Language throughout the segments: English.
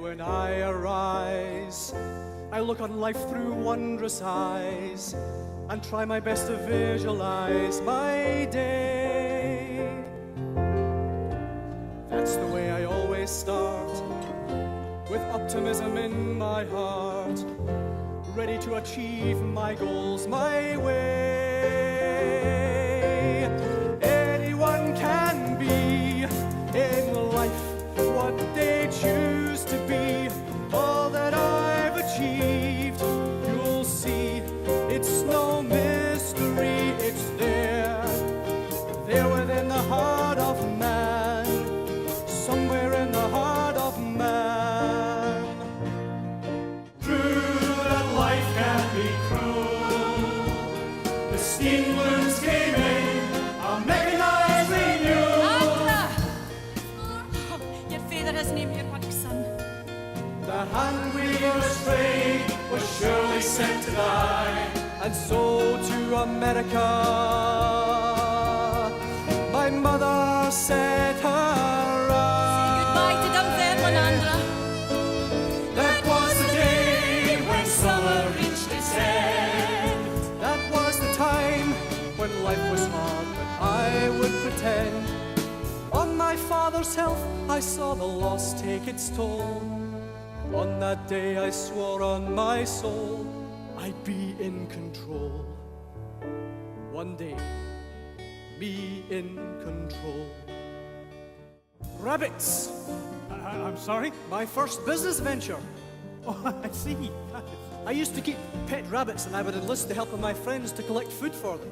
when I arise, I look on life through wondrous eyes and try my best to visualize my day. That's the way I always start, with optimism in my heart, ready to achieve my goals my way. Anyone can be in life what they choose to be. All that I've achieved, you'll see, it's no mystery. It's there within the heart of man, somewhere in the heart of man. True that life can be cruel. The steam looms came in, a mechanized renewal. Your father has named your work, son. The hand weaver's trade was surely sent to die, and so to America my mother set her eyes. Goodbye to Dunfermline, Andra. That was the day when summer reached its end. That was the time when life was hard, but I would pretend. On my father's health I saw the loss take its toll. On that day I swore on my soul I'd be in control. One day, me in control. Rabbits! I'm sorry? My first business venture. Oh, I see. I used to keep pet rabbits, and I would enlist the help of my friends to collect food for them.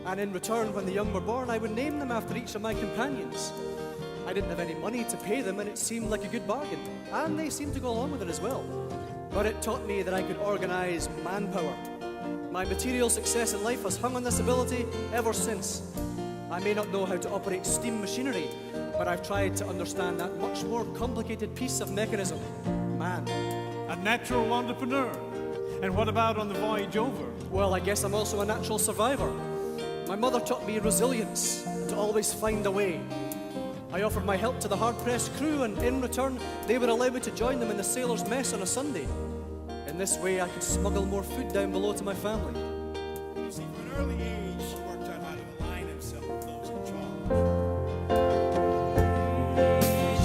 And in return, when the young were born, I would name them after each of my companions. I didn't have any money to pay them, and it seemed like a good bargain. And they seemed to go along with it as well. But it taught me that I could organize manpower. My material success in life has hung on this ability ever since. I may not know how to operate steam machinery, but I've tried to understand that much more complicated piece of mechanism, man. A natural entrepreneur. And what about on the voyage over? Well, I guess I'm also a natural survivor. My mother taught me resilience, to always find a way. I offered my help to the hard-pressed crew, and in return, they would allow me to join them in the sailor's mess on a Sunday. In this way, I could smuggle more food down below to my family. You see, from an early age, he worked out how to align himself with those in charge.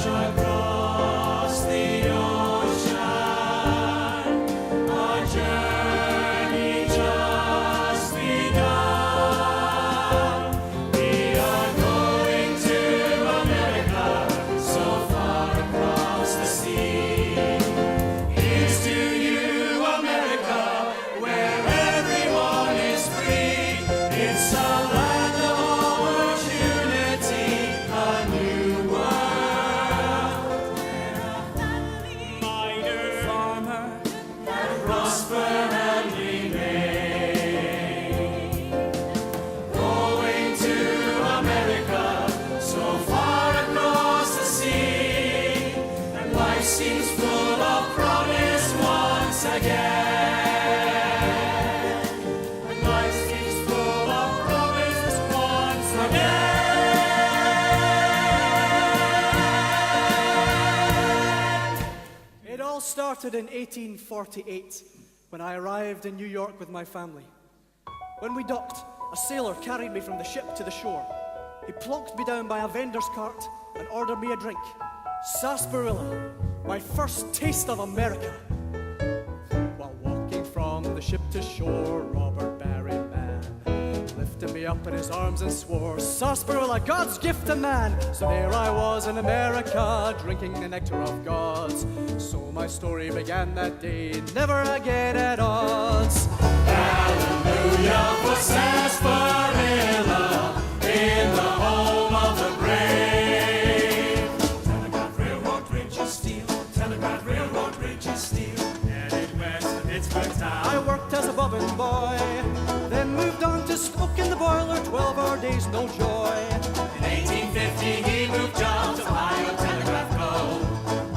Across the ocean, our journey just begun. We are going to America, so far across the sea. Here's to you, America, where everyone is free. It's a land of opportunity, a new world. Miner, farmer, that prosper and remain. Going to America, so far across the sea, and life seems full of promise once again. And life seems full of promise once again. It all started in 1848 when I arrived in New York with my family. When we docked, a sailor carried me from the ship to the shore. He plonked me down by a vendor's cart and ordered me a drink. Sarsaparilla, my first taste of America. While walking from the ship to shore, Robert Barryman lifted me up in his arms and swore, "Sarsaparilla, God's gift to man." So there I was in America, drinking the nectar of gods. So my story began that day, never again at odds. Hallelujah for sarsaparilla in the home of the brave. Telegraph Railroad bridges steel, Telegraph Railroad bridges steel. Headed west to Pittsburgh town. I worked as a bobbin boy, then moved on to smoking the boiler, 12-hour days, no joy. In 1850 he moved jobs, Ohio Telegraph Co.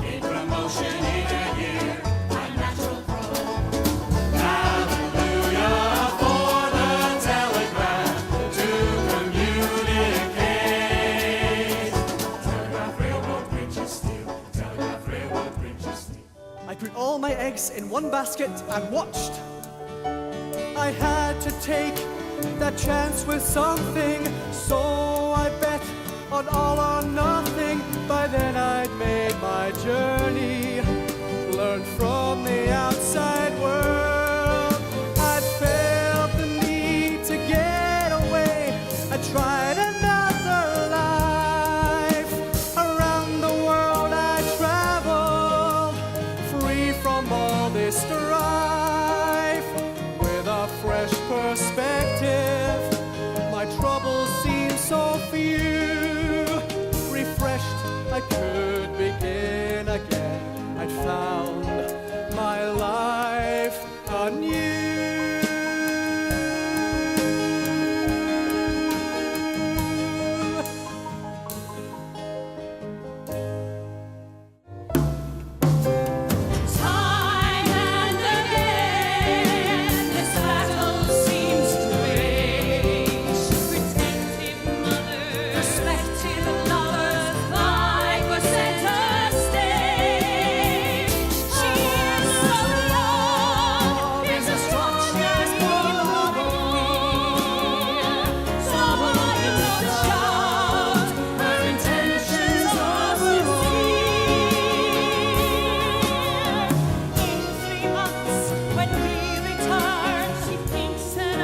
Gained promotion in a year, by natural pro. Hallelujah for the telegraph to communicate. Telegraph Railroad bridges steel, Telegraph Railroad bridges steel. put all my eggs in one basket and watched. I had to take that chance with something, so I bet on all or nothing. By then I'd made my journey, learned from the outside world. I'd felt the need to get away. I tried another life. Around the world I traveled, free from all this strife. With a fresh perspective, my troubles seem so few. Refreshed, I could begin again. I'd found my life anew. Time and again, this battle seems to wage. Protective mothers, prospective lovers, fight for center stage. She is so long, is a structure for fear. So I not shout, her intentions are sincere. In 3 months, when we return, she thinks that I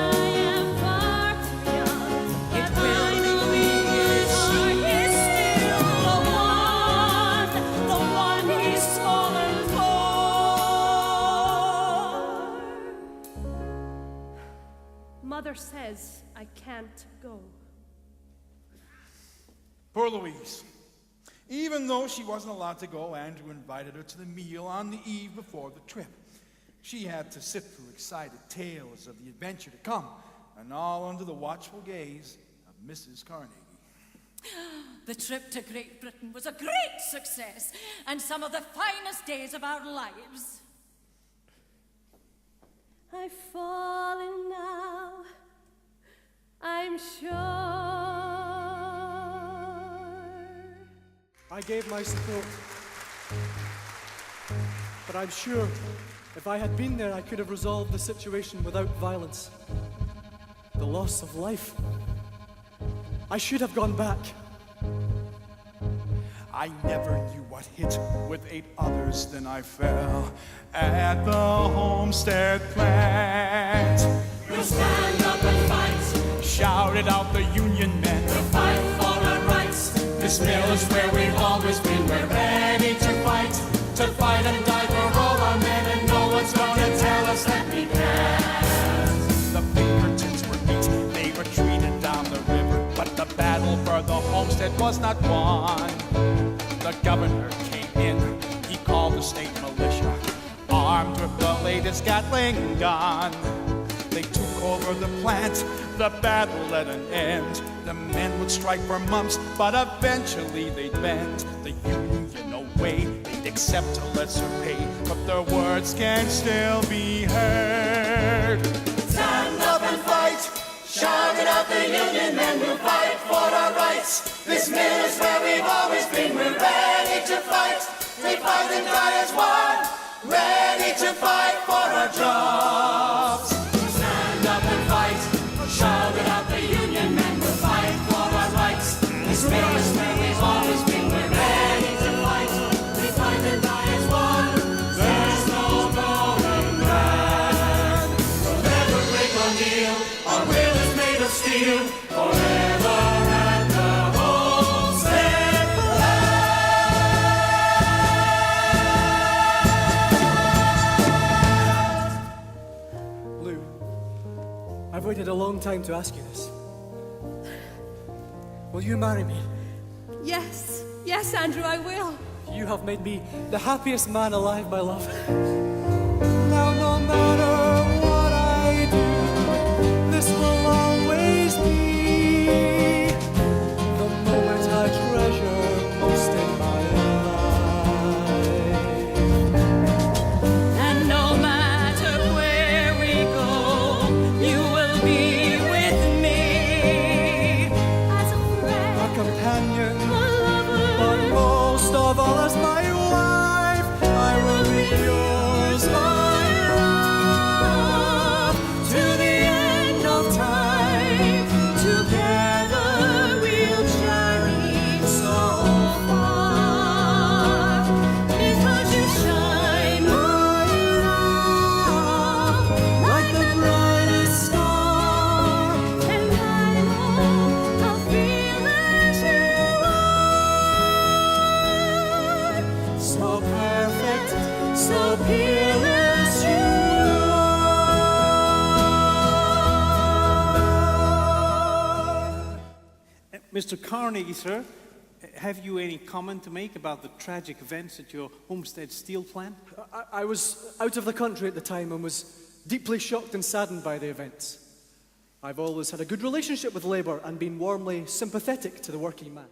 am far too young. It will reveal she is still the one he's fallen for. Mother says I can't go. Poor Louise. Even though she wasn't allowed to go, Andrew invited her to the meal on the eve before the trip. She had to sit through excited tales of the adventure to come, and all under the watchful gaze of Mrs. Carnegie. The trip to Great Britain was a great success and some of the finest days of our lives. I've fallen now, I'm sure. I gave my support. But I'm sure if I had been there, I could have resolved the situation without violence. The loss of life. I should have gone back. I never knew what hit with 8 others, then I fell at the homestead plant. We'll stand up and fight, Shouted out the Union men. fight for our rights. This mill is where we've always been. We're ready to fight and die for all our men, and no one's gonna tell us that we can't. The Pinkertons were beat, they retreated down the river, but the battle for the homestead was not won. The governor came in, he called the state militia, armed with the latest Gatling gun. They took over the plant, the battle at an end. The men would strike for months, but eventually they'd bend. The Union, no way, they'd accept a lesser pay, but their words can still be heard. Stand up and fight, shout it out, the Union men will fight for our rights. This mill is where we've always been. We're ready to fight. We fight and die as one, ready to fight for our jobs. Stand up and fight, shout it out, the Union men will fight for our rights. This mill is where we've always been. We're ready to fight. We fight and die as one. There's no going back. We'll never break or kneel. Our will is made of steel. Forever at the homestead land. Lou, I've waited a long time to ask you this. Will you marry me? Yes, yes, Andrew, I will. You have made me the happiest man alive, my love. Now, no matter what I do, this will always be the moment I treasure most in my life. And no matter where we go, you will be with me. As a friend, A companion, a lover, but most of all as my wife, I will be yours. so peerless you are. Mr. Carnegie, sir, have you any comment to make about the tragic events at your Homestead steel plant? I was out of the country at the time and was deeply shocked and saddened by the events. I've always had a good relationship with Labour and been warmly sympathetic to the working man.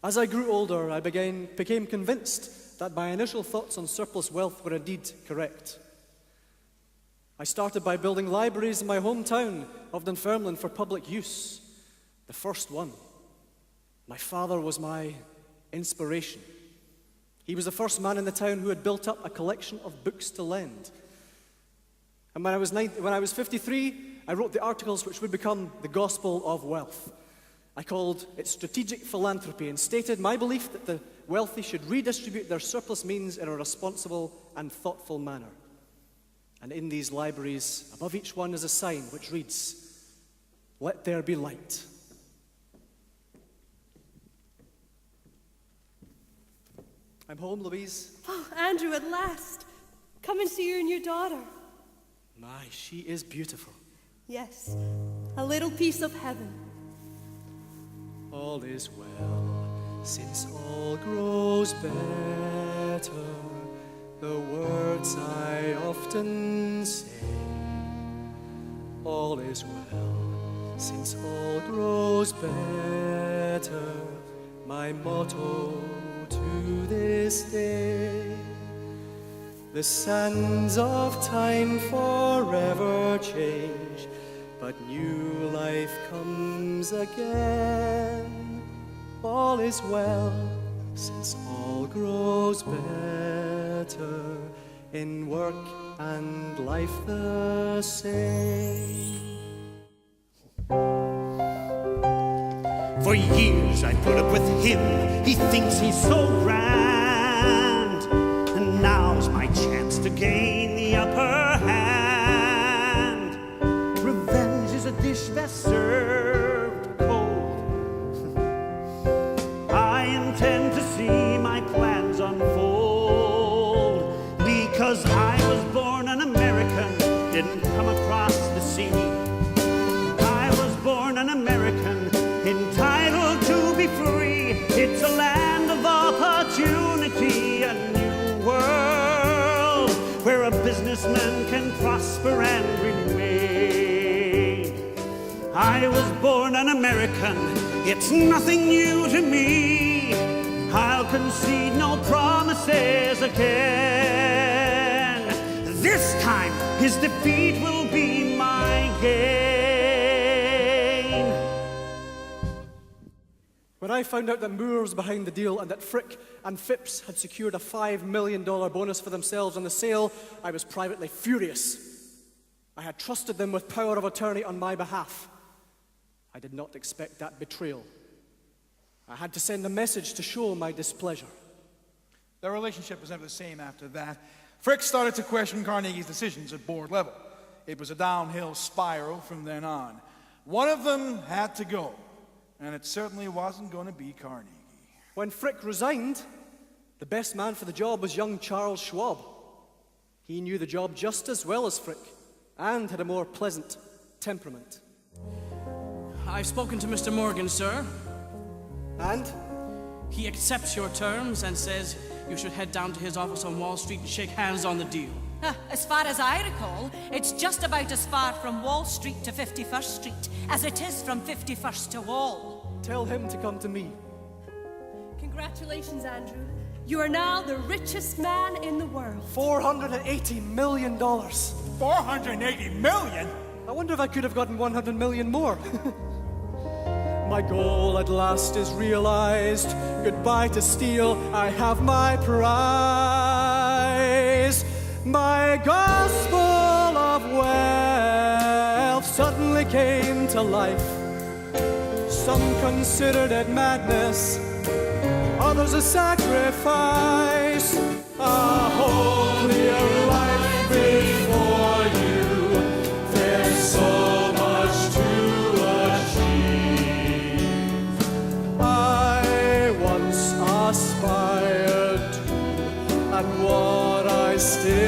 As I grew older, I became convinced that my initial thoughts on surplus wealth were indeed correct. I started by building libraries in my hometown of Dunfermline for public use. The first one. My father was my inspiration. He was the first man in the town who had built up a collection of books to lend. And when I was 53, I wrote the articles which would become the Gospel of Wealth. I called it Strategic Philanthropy and stated my belief that the wealthy should redistribute their surplus means in a responsible and thoughtful manner. And in these libraries, above each one is a sign which reads, "Let there be light." I'm home, Louise. Oh, Andrew, at last. Come and see your new daughter. My, she is beautiful. Yes, a little piece of heaven. All is well, since all grows better. The words I often say. All is well, since all grows better. My motto to this day. The sands of time forever change, but new life comes again. All is well, since all grows better, in work and life the same. For years I put up with him, he thinks he's so grand, and now's my chance to gain the upper hand. Revenge is a dish best served cold. I intend to see my plans unfold, because I was born an American, didn't come across the sea. I was born an American, entitled to be free. It's a land of opportunity, a new world where a businessman can prosper and remain. I was born an American, it's nothing new to me. I'll concede no promises again. This time his defeat will be my gain. When I found out that Moore was behind the deal and that Frick and Phipps had secured a $5 million bonus for themselves on the sale, I was privately furious. I had trusted them with power of attorney on my behalf. I did not expect that betrayal. I had to send a message to show my displeasure. Their relationship was never the same after that. Frick started to question Carnegie's decisions at board level. It was a downhill spiral from then on. One of them had to go, and it certainly wasn't going to be Carnegie. When Frick resigned, the best man for the job was young Charles Schwab. He knew the job just as well as Frick, and had a more pleasant temperament. I've spoken to Mr. Morgan, sir. And? He accepts your terms and says you should head down to his office on Wall Street and shake hands on the deal. As far as I recall, it's just about as far from Wall Street to 51st Street as it is from 51st to Wall. Tell him to come to me. Congratulations, Andrew. You are now the richest man in the world. $480 million. 480 million? I wonder if I could have gotten 100 million more. My goal at last is realized. Goodbye to steel, I have my prize. My gospel of wealth suddenly came to life. Some considered it madness, others a sacrifice. A holier life before you. There's so much to achieve. I once aspired to, and what I I still